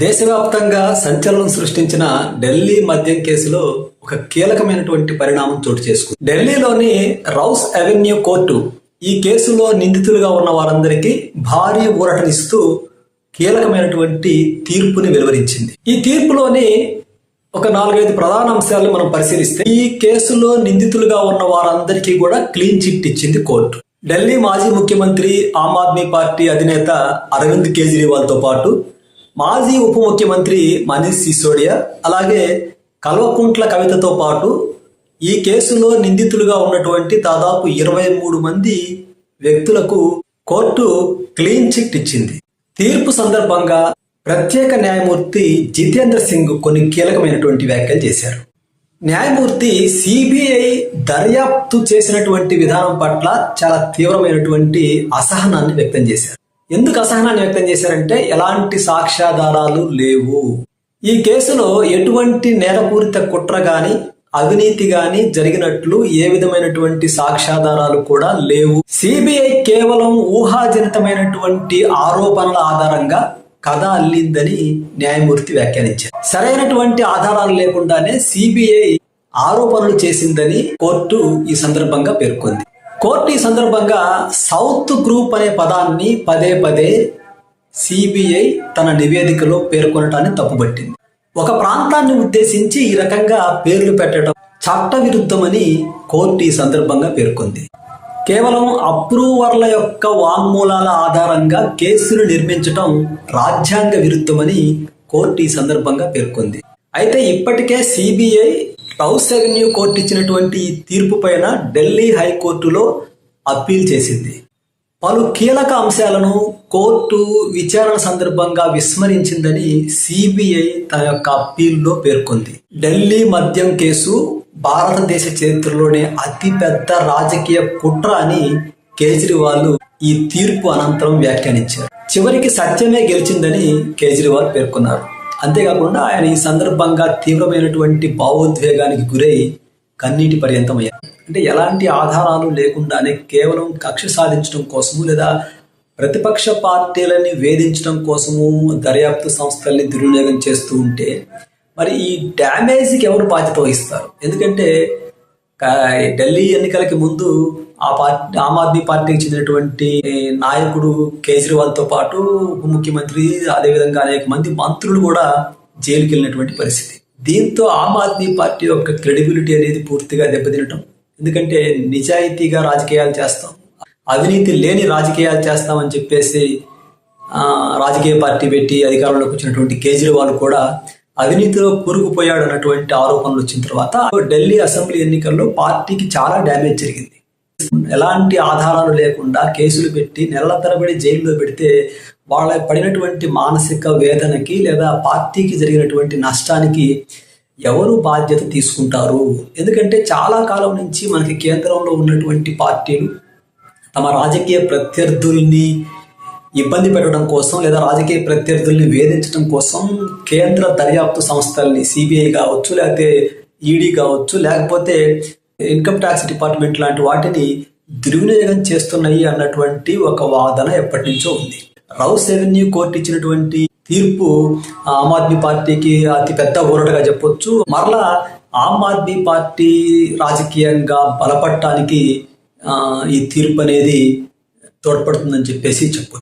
దేశవ్యాప్తంగా సంచలనం సృష్టించిన ఢిల్లీ మద్యం కేసులో ఒక కీలకమైనటువంటి పరిణామం చోటు చేసుకుంది. ఢిల్లీలోని రౌస్ అవెన్యూ కోర్టు ఈ కేసులో నిందితులుగా ఉన్న వారందరికీ భారీ ఊరటనిస్తూ కీలకమైనటువంటి తీర్పుని వెలువరించింది. ఈ తీర్పులోని ఒక 4-5 ప్రధాన అంశాలను మనం పరిశీలిస్తే, ఈ కేసులో నిందితులుగా ఉన్న వారందరికీ కూడా క్లీన్ చిట్ ఇచ్చింది కోర్టు. ఢిల్లీ మాజీ ముఖ్యమంత్రి, ఆమ్ ఆద్మీ పార్టీ అధినేత అరవింద్ కేజ్రీవాల్ తో పాటు మాజీ ఉప ముఖ్యమంత్రి మనీష్ సిసోడియా, అలాగే కల్వకుంట్ల కవితతో పాటు ఈ కేసులో నిందితులుగా ఉన్నటువంటి దాదాపు 23 మంది వ్యక్తులకు కోర్టు క్లీన్ చిట్ ఇచ్చింది. తీర్పు సందర్భంగా ప్రత్యేక న్యాయమూర్తి జితేంద్ర సింగ్ కొన్ని కీలకమైనటువంటి వ్యాఖ్యలు చేశారు. న్యాయమూర్తి సిబిఐ దర్యాప్తు చేసినటువంటి విధానం పట్ల చాలా తీవ్రమైనటువంటి అసహనాన్ని వ్యక్తం చేశారు. ఎందుకు అసహనాన్ని వ్యక్తం చేశారంటే, ఎలాంటి సాక్ష్యాధారాలు లేవు, ఈ కేసులో ఎటువంటి నేరపూరిత కుట్ర గాని అవినీతి గాని జరిగినట్లు ఏ విధమైనటువంటి సాక్ష్యాధారాలు కూడా లేవు. సిబిఐ కేవలం ఊహాజనితమైనటువంటి ఆరోపణల ఆధారంగా కథ అల్లిందని న్యాయమూర్తి వ్యాఖ్యానించారు. సరైనటువంటి ఆధారాలు లేకుండానే సిబిఐ ఆరోపణలు చేసిందని కోర్టు ఈ సందర్భంగా పేర్కొంది. కోర్టు ఈ సందర్భంగా సౌత్ గ్రూప్ అనే పదాన్ని పదే సిబిఐ తన నివేదికలో పేర్కొనటాన్ని తప్పుపట్టింది. ఒక ప్రాంతాన్ని ఉద్దేశించి ఈ రకంగా పేర్లు పెట్టడం చట్టవిరుద్ధమని కోర్టు ఈ సందర్భంగా పేర్కొంది. కేవలం అప్రూవర్ల యొక్క వాంగ్మూలాల ఆధారంగా కేసులు నిర్మించడం రాజ్యాంగ విరుద్ధమని కోర్టు ఈ సందర్భంగా పేర్కొంది. అయితే ఇప్పటికే సిబిఐ రౌస్ అవెన్యూ కోర్టు ఇచ్చినటువంటి ఈ తీర్పు పైన ఢిల్లీ హైకోర్టులో అప్పీల్ చేసింది. పలు కీలక అంశాలను కోర్టు విచారణ సందర్భంగా విస్మరించిందని సిబిఐ తన యొక్క అప్పీల్లో పేర్కొంది. ఢిల్లీ మద్యం కేసు భారతదేశ చరిత్రలోనే అతిపెద్ద రాజకీయ కుట్ర అని కేజ్రీవాల్ ఈ తీర్పు అనంతరం వ్యాఖ్యానించారు. చివరికి సత్యమే గెలిచిందని కేజ్రీవాల్ పేర్కొన్నారు. అంతేకాకుండా ఆయన ఈ సందర్భంగా తీవ్రమైనటువంటి భావోద్వేగానికి గురై కన్నీటి పర్యంతమయ్యారు. అంటే ఎలాంటి ఆధారాలు లేకుండానే కేవలం కక్ష సాధించడం కోసము లేదా ప్రతిపక్ష పార్టీలని వేధించడం కోసము దర్యాప్తు సంస్థల్ని దుర్వినియోగం చేస్తూ ఉంటే మరి ఈ డ్యామేజ్కి ఎవరు బాధ్యత వహిస్తారు? ఎందుకంటే ఢిల్లీ ఎన్నికలకి ముందు ఆమ్ ఆద్మీ పార్టీకి చెందినటువంటి నాయకుడు కేజ్రీవాల్ తో పాటు ఉప ముఖ్యమంత్రి, అదేవిధంగా అనేక మంది మంత్రులు కూడా జైలుకి వెళ్ళినటువంటి పరిస్థితి. దీంతో ఆమ్ ఆద్మీ పార్టీ యొక్క క్రెడిబిలిటీ అనేది పూర్తిగా దెబ్బతినటం. ఎందుకంటే నిజాయితీగా రాజకీయాలు చేస్తాం, అవినీతి లేని రాజకీయాలు చేస్తామని చెప్పేసి రాజకీయ పార్టీ పెట్టి అధికారంలోకి వచ్చినటువంటి కేజ్రీవాల్ కూడా అవినీతిలో కూరుకుపోయాడు అన్నటువంటి ఆరోపణలు వచ్చిన తర్వాత ఢిల్లీ అసెంబ్లీ ఎన్నికల్లో పార్టీకి చాలా డ్యామేజ్ జరిగింది. ఎలాంటి ఆధారాలు లేకుండా కేసులు పెట్టి నెలల తరబడి జైల్లో పెడితే వాళ్ళ పడినటువంటి మానసిక వేదనకి లేదా పార్టీకి జరిగినటువంటి నష్టానికి ఎవరు బాధ్యత తీసుకుంటారు? ఎందుకంటే చాలా కాలం నుంచి మనకి కేంద్రంలో ఉన్నటువంటి పార్టీలు తమ రాజకీయ ప్రత్యర్థుల్ని ఇబ్బంది పెట్టడం కోసం లేదా రాజకీయ ప్రత్యర్థుల్ని వేధించడం కోసం కేంద్ర దర్యాప్తు సంస్థల్ని సిబిఐ కావచ్చు, లేకపోతే ఈడీ కావచ్చు, లేకపోతే ఇన్కమ్ ట్యాక్స్ డిపార్ట్మెంట్ లాంటి వాటిని దుర్వినియోగం చేస్తున్నాయి అన్నటువంటి ఒక వాదన ఎప్పటి నుంచో ఉంది. రౌస్ అవెన్యూ కోర్టు ఇచ్చినటువంటి తీర్పు ఆమ్ ఆద్మీ పార్టీకి అతి పెద్ద ఊరటగా చెప్పొచ్చు. మరలా ఆమ్ ఆద్మీ పార్టీ రాజకీయంగా బలపడటానికి ఈ తీర్పు అనేది తోడ్పడుతుందని చెప్పేసి చెప్పొచ్చు.